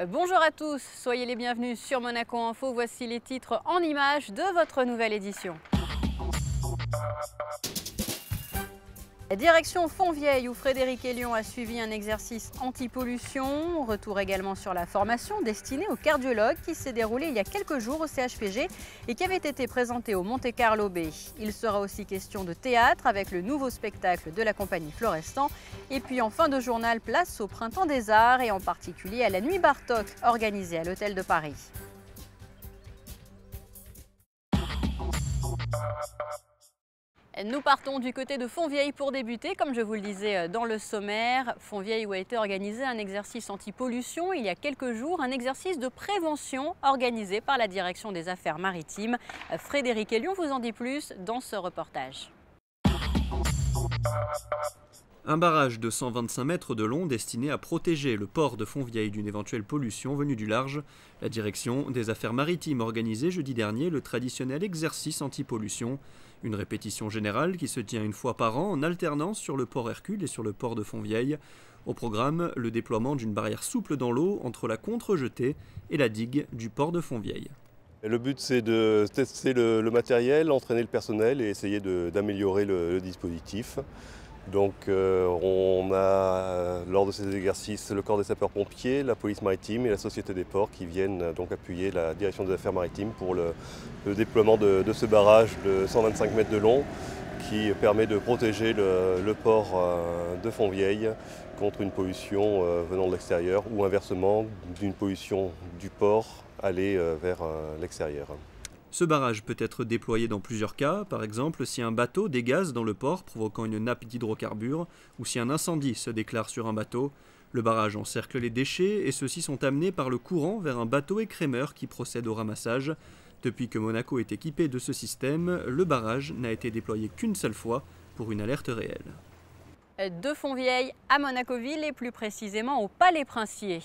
Bonjour à tous, soyez les bienvenus sur Monaco Info. Voici les titres en images de votre nouvelle édition. Direction Fontvieille où Frédéric Hélion a suivi un exercice anti-pollution. Retour également sur la formation destinée aux cardiologues qui s'est déroulée il y a quelques jours au CHPG et qui avait été présentée au Monte Carlo Bay. Il sera aussi question de théâtre avec le nouveau spectacle de la compagnie Florestan. Et puis en fin de journal, place au Printemps des Arts et en particulier à la Nuit Bartok organisée à l'Hôtel de Paris. Nous partons du côté de Fontvieille pour débuter, comme je vous le disais dans le sommaire. Fontvieille où a été organisé un exercice anti-pollution il y a quelques jours, un exercice de prévention organisé par la Direction des Affaires Maritimes. Frédéric Hélion vous en dit plus dans ce reportage. Un barrage de 125 mètres de long destiné à protéger le port de Fontvieille d'une éventuelle pollution venue du large. La Direction des Affaires Maritimes organisait jeudi dernier le traditionnel exercice anti-pollution. Une répétition générale qui se tient une fois par an en alternance sur le port Hercule et sur le port de Fontvieille. Au programme, le déploiement d'une barrière souple dans l'eau entre la contre-jetée et la digue du port de Fontvieille. Le but, c'est de tester le matériel, entraîner le personnel et essayer d'améliorer le dispositif. Donc on a lors de ces exercices le corps des sapeurs-pompiers, la police maritime et la société des ports qui viennent donc appuyer la direction des affaires maritimes pour le déploiement de ce barrage de 125 mètres de long qui permet de protéger le port de Fontvieille contre une pollution venant de l'extérieur ou inversement d'une pollution du port aller vers l'extérieur. Ce barrage peut être déployé dans plusieurs cas, par exemple si un bateau dégaze dans le port provoquant une nappe d'hydrocarbures ou si un incendie se déclare sur un bateau. Le barrage encercle les déchets et ceux-ci sont amenés par le courant vers un bateau écrémeur qui procède au ramassage. Depuis que Monaco est équipé de ce système, le barrage n'a été déployé qu'une seule fois pour une alerte réelle. De Fontvieille à Monacoville et plus précisément au Palais Princier.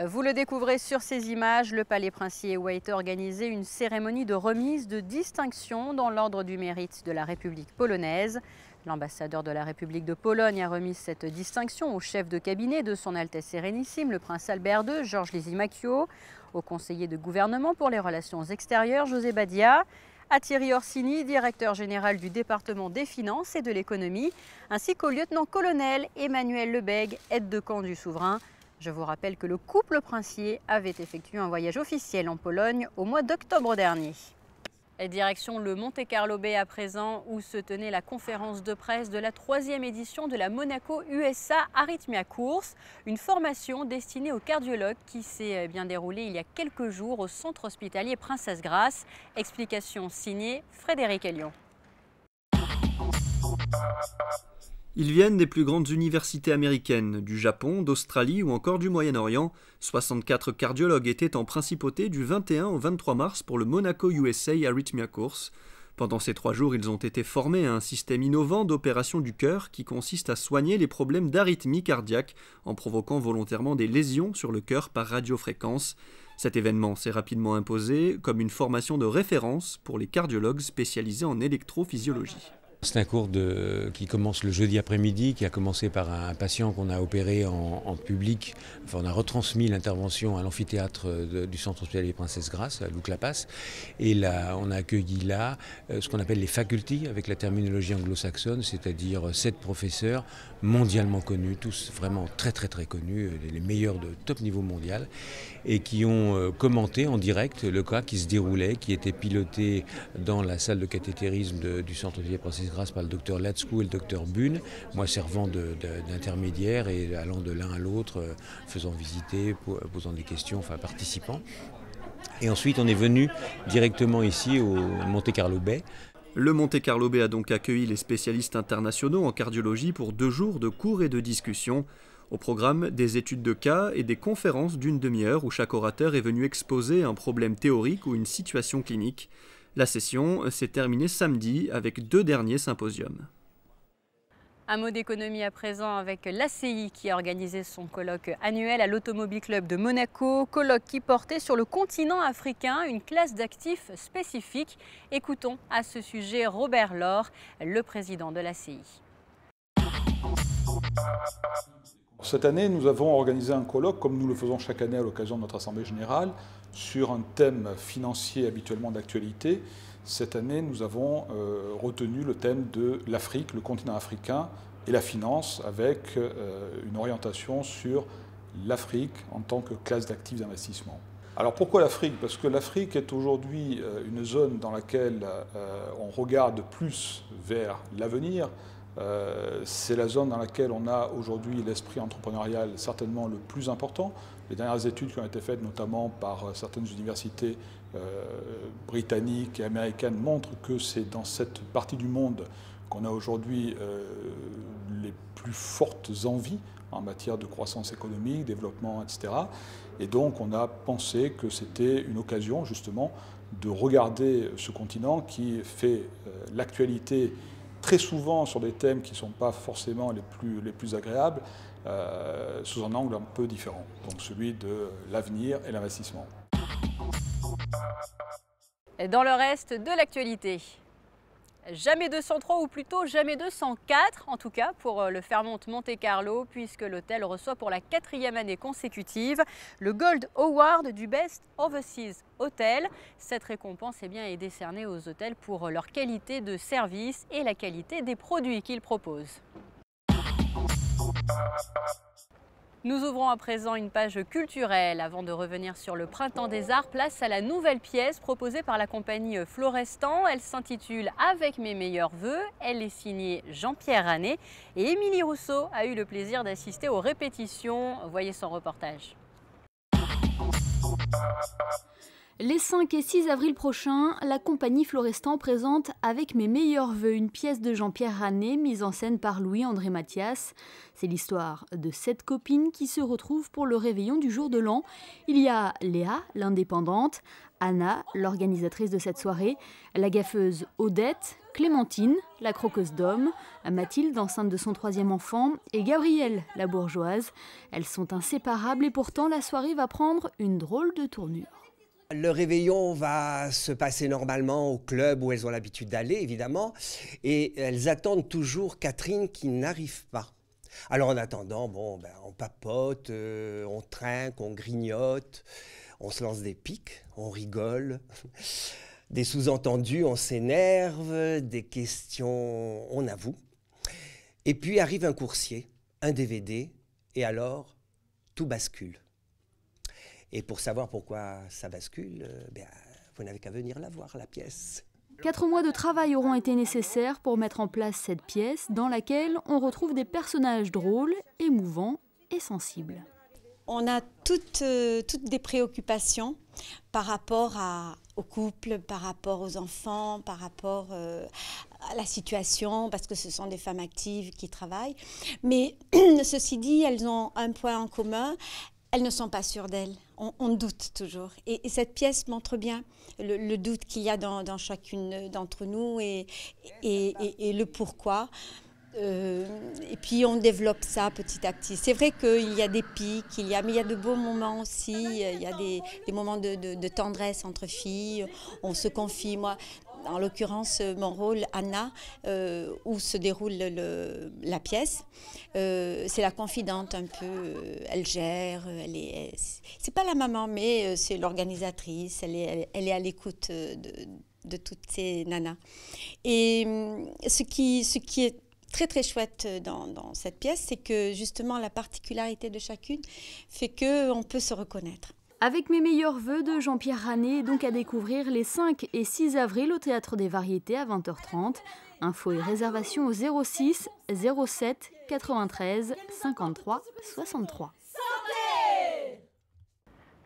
Vous le découvrez sur ces images, le Palais Princier où a été organisée une cérémonie de remise de distinction dans l'ordre du mérite de la République polonaise. L'ambassadeur de la République de Pologne a remis cette distinction au chef de cabinet de son Altesse Sérénissime, le prince Albert II, Georges Lysimachio, au conseiller de gouvernement pour les relations extérieures, José Badia, à Thierry Orsini, directeur général du département des finances et de l'économie, ainsi qu'au lieutenant-colonel Emmanuel Lebègue, aide-de-camp du souverain. Je vous rappelle que le couple princier avait effectué un voyage officiel en Pologne au mois d'octobre dernier. Direction le Monte Carlo Bay à présent où se tenait la conférence de presse de la 3e édition de la Monaco USA Arrhythmia Course, une formation destinée aux cardiologues qui s'est bien déroulée il y a quelques jours au centre hospitalier Princesse Grace. Explication signée Frédéric Hélion. Ils viennent des plus grandes universités américaines, du Japon, d'Australie ou encore du Moyen-Orient. 64 cardiologues étaient en principauté du 21 au 23 mars pour le Monaco USA Arrhythmia Course. Pendant ces 3 jours, ils ont été formés à un système innovant d'opération du cœur qui consiste à soigner les problèmes d'arythmie cardiaque en provoquant volontairement des lésions sur le cœur par radiofréquence. Cet événement s'est rapidement imposé comme une formation de référence pour les cardiologues spécialisés en électrophysiologie. C'est un cours qui commence le jeudi après-midi, qui a commencé par un patient qu'on a opéré en public. Enfin, on a retransmis l'intervention à l'amphithéâtre du centre hospitalier Princesse Grace, à Loup-la-Passe. Et là, on a accueilli là ce qu'on appelle les facultés, avec la terminologie anglo-saxonne, c'est-à-dire 7 professeurs mondialement connus, tous vraiment très connus, les meilleurs de top niveau mondial, et qui ont commenté en direct le cas qui se déroulait, qui était piloté dans la salle de cathétérisme du centre hospitalier Princesse Grace par le docteur Latskou et le docteur Bune, moi servant d'intermédiaire et allant de l'un à l'autre, faisant visiter, posant des questions, enfin participant. Et ensuite on est venu directement ici au Monte Carlo Bay. Le Monte Carlo Bay a donc accueilli les spécialistes internationaux en cardiologie pour 2 jours de cours et de discussions. Au programme, des études de cas et des conférences d'une demi-heure où chaque orateur est venu exposer un problème théorique ou une situation clinique. La session s'est terminée samedi avec 2 derniers symposiums. Un mot d'économie à présent avec l'ACI qui a organisé son colloque annuel à l'Automobile Club de Monaco. Colloque qui portait sur le continent africain une classe d'actifs spécifique. Écoutons à ce sujet Robert Laure, le président de l'ACI. Cette année, nous avons organisé un colloque, comme nous le faisons chaque année à l'occasion de notre Assemblée générale, sur un thème financier habituellement d'actualité. Cette année, nous avons retenu le thème de l'Afrique, le continent africain et la finance, avec une orientation sur l'Afrique en tant que classe d'actifs d'investissement. Alors pourquoi l'Afrique? Parce que l'Afrique est aujourd'hui une zone dans laquelle on regarde plus vers l'avenir. C'est la zone dans laquelle on a aujourd'hui l'esprit entrepreneurial certainement le plus important. Les dernières études qui ont été faites notamment par certaines universités britanniques et américaines montrent que c'est dans cette partie du monde qu'on a aujourd'hui les plus fortes envies en matière de croissance économique, développement, etc. Et donc on a pensé que c'était une occasion justement de regarder ce continent qui fait l'actualité très souvent sur des thèmes qui ne sont pas forcément les plus agréables, sous un angle un peu différent, donc celui de l'avenir et l'investissement. Dans le reste de l'actualité, jamais 203 ou plutôt jamais 204, en tout cas pour le Fairmont Monte-Carlo, puisque l'hôtel reçoit pour la 4e année consécutive le Gold Award du Best Overseas Hotel. Cette récompense est décernée aux hôtels pour leur qualité de service et la qualité des produits qu'ils proposent. Nous ouvrons à présent une page culturelle. Avant de revenir sur le Printemps des Arts, place à la nouvelle pièce proposée par la compagnie Florestan. Elle s'intitule « Avec mes meilleurs vœux ». Elle est signée Jean-Pierre Ranet et Émilie Rousseau a eu le plaisir d'assister aux répétitions. Voyez son reportage. Les 5 et 6 avril prochains, la compagnie Florestan présente Avec mes meilleurs vœux, une pièce de Jean-Pierre Ranet mise en scène par Louis-André Mathias. C'est l'histoire de 7 copines qui se retrouvent pour le réveillon du jour de l'an. Il y a Léa, l'indépendante, Anna, l'organisatrice de cette soirée, la gaffeuse Odette, Clémentine, la croqueuse d'hommes, Mathilde, enceinte de son 3e enfant, et Gabrielle, la bourgeoise. Elles sont inséparables et pourtant la soirée va prendre une drôle de tournure. Le réveillon va se passer normalement au club où elles ont l'habitude d'aller, évidemment, et elles attendent toujours Catherine qui n'arrive pas. Alors en attendant, on papote, on trinque, on grignote, on se lance des piques, on rigole, des sous-entendus, on s'énerve, des questions, on avoue. Et puis arrive un coursier, un DVD, et alors tout bascule. Et pour savoir pourquoi ça bascule, vous n'avez qu'à venir la voir, la pièce. 4 mois de travail auront été nécessaires pour mettre en place cette pièce dans laquelle on retrouve des personnages drôles, émouvants et sensibles. On a toutes des préoccupations par rapport au couple, par rapport aux enfants, par rapport à la situation, parce que ce sont des femmes actives qui travaillent. Mais ceci dit, elles ont un point en commun. Elles ne sont pas sûres d'elles, on doute toujours. Et cette pièce montre bien le doute qu'il y a dans chacune d'entre nous et le pourquoi. Et puis on développe ça petit à petit. C'est vrai qu'il y a des pics, mais il y a de beaux moments aussi. Il y a des moments de tendresse entre filles, on se confie. Moi, en l'occurrence, mon rôle, Anna, où se déroule la pièce, c'est la confidente un peu. Elle gère, c'est pas la maman, mais c'est l'organisatrice. Elle est à l'écoute de toutes ces nanas. Et ce qui est très très chouette dans cette pièce, c'est que justement la particularité de chacune fait qu'on peut se reconnaître. Avec mes meilleurs vœux de Jean-Pierre Ranet, donc à découvrir les 5 et 6 avril au Théâtre des Variétés à 20h30. Infos et réservations au 06 07 93 53 63.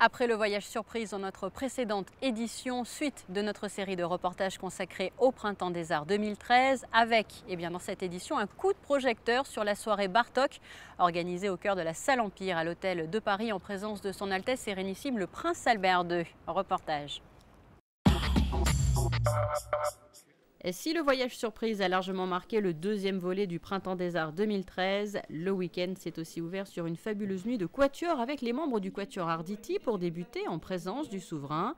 Après le voyage surprise dans notre précédente édition, suite de notre série de reportages consacrés au Printemps des Arts 2013, avec dans cette édition un coup de projecteur sur la soirée Bartok, organisée au cœur de la Salle Empire à l'Hôtel de Paris en présence de son Altesse Sérénissime le Prince Albert II. Reportage. Et si le voyage surprise a largement marqué le 2e volet du Printemps des Arts 2013, le week-end s'est aussi ouvert sur une fabuleuse nuit de quatuor avec les membres du quatuor Arditi pour débuter en présence du souverain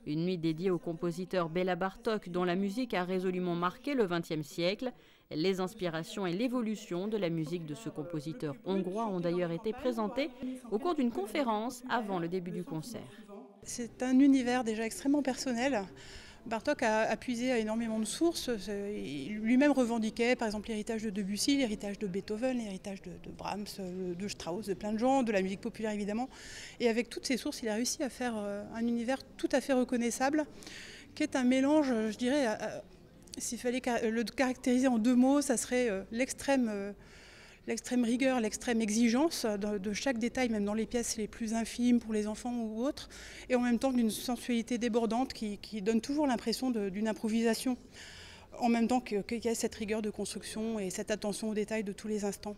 Une nuit dédiée au compositeur Béla Bartók, dont la musique a résolument marqué le XXe siècle. Les inspirations et l'évolution de la musique de ce compositeur hongrois ont d'ailleurs été présentées au cours d'une conférence avant le début du concert. C'est un univers déjà extrêmement personnel. Bartók a puisé à énormément de sources. Il lui-même revendiquait par exemple l'héritage de Debussy, l'héritage de Beethoven, l'héritage de Brahms, de Strauss, de plein de gens, de la musique populaire évidemment. Et avec toutes ces sources, il a réussi à faire un univers tout à fait reconnaissable, qui est un mélange, je dirais, s'il fallait le caractériser en 2 mots, ça serait l'extrême rigueur, l'extrême exigence de chaque détail, même dans les pièces les plus infimes pour les enfants ou autres, et en même temps d'une sensualité débordante qui donne toujours l'impression d'une improvisation, en même temps qu'il y a cette rigueur de construction et cette attention aux détails de tous les instants.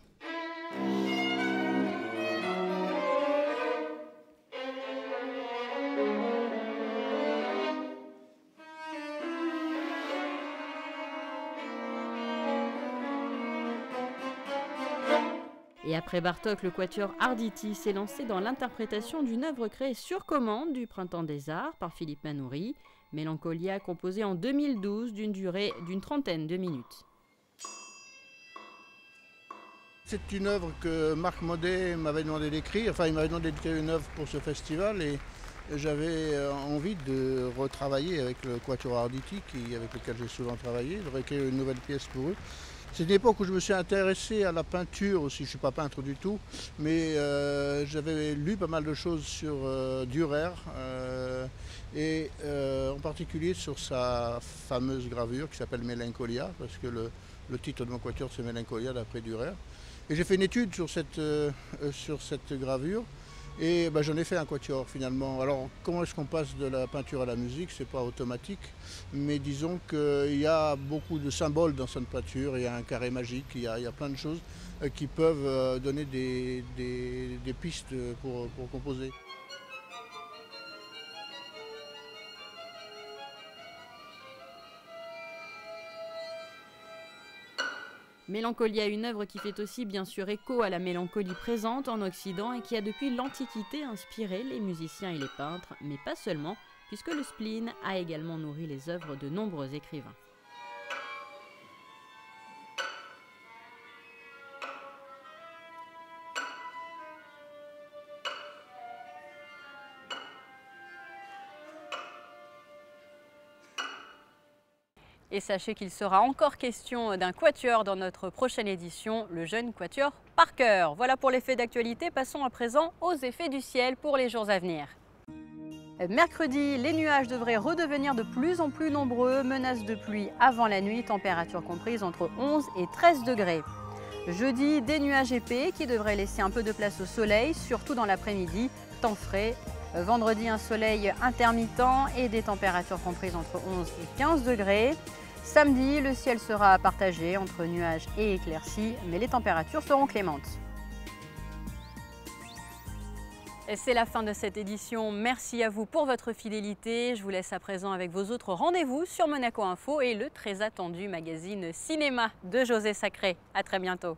Et après Bartók, le quatuor Arditi s'est lancé dans l'interprétation d'une œuvre créée sur commande du Printemps des Arts par Philippe Manoury, Mélancolia, composée en 2012 d'une durée d'une 30aine de minutes. C'est une œuvre que Marc Maudet m'avait demandé d'écrire, enfin il m'avait demandé d'écrire une œuvre pour ce festival et j'avais envie de retravailler avec le quatuor Arditi avec lequel j'ai souvent travaillé, de réécrire une nouvelle pièce pour eux. C'est une époque où je me suis intéressé à la peinture aussi, je ne suis pas peintre du tout, mais j'avais lu pas mal de choses sur Dürer et en particulier sur sa fameuse gravure qui s'appelle Mélancolia, parce que le titre de mon quatuor c'est Mélancolia d'après Dürer. Et j'ai fait une étude sur cette gravure et j'en ai fait un quatuor finalement. Alors comment est-ce qu'on passe de la peinture à la musique? C'est pas automatique, mais disons qu'il y a beaucoup de symboles dans cette peinture, il y a un carré magique, il y a plein de choses qui peuvent donner des pistes pour composer. Mélancolia, une œuvre qui fait aussi bien sûr écho à la mélancolie présente en Occident et qui a depuis l'Antiquité inspiré les musiciens et les peintres, mais pas seulement, puisque le spleen a également nourri les œuvres de nombreux écrivains. Et sachez qu'il sera encore question d'un quatuor dans notre prochaine édition, le jeune quatuor Parker. Voilà pour les faits d'actualité, passons à présent aux effets du ciel pour les jours à venir. Mercredi, les nuages devraient redevenir de plus en plus nombreux, menace de pluie avant la nuit, température comprise entre 11 et 13 degrés. Jeudi, des nuages épais qui devraient laisser un peu de place au soleil, surtout dans l'après-midi, temps frais. Vendredi, un soleil intermittent et des températures comprises entre 11 et 15 degrés. Samedi, le ciel sera partagé entre nuages et éclaircies, mais les températures seront clémentes. Et c'est la fin de cette édition. Merci à vous pour votre fidélité. Je vous laisse à présent avec vos autres rendez-vous sur Monaco Info et le très attendu magazine Cinéma de José Sacré. À très bientôt.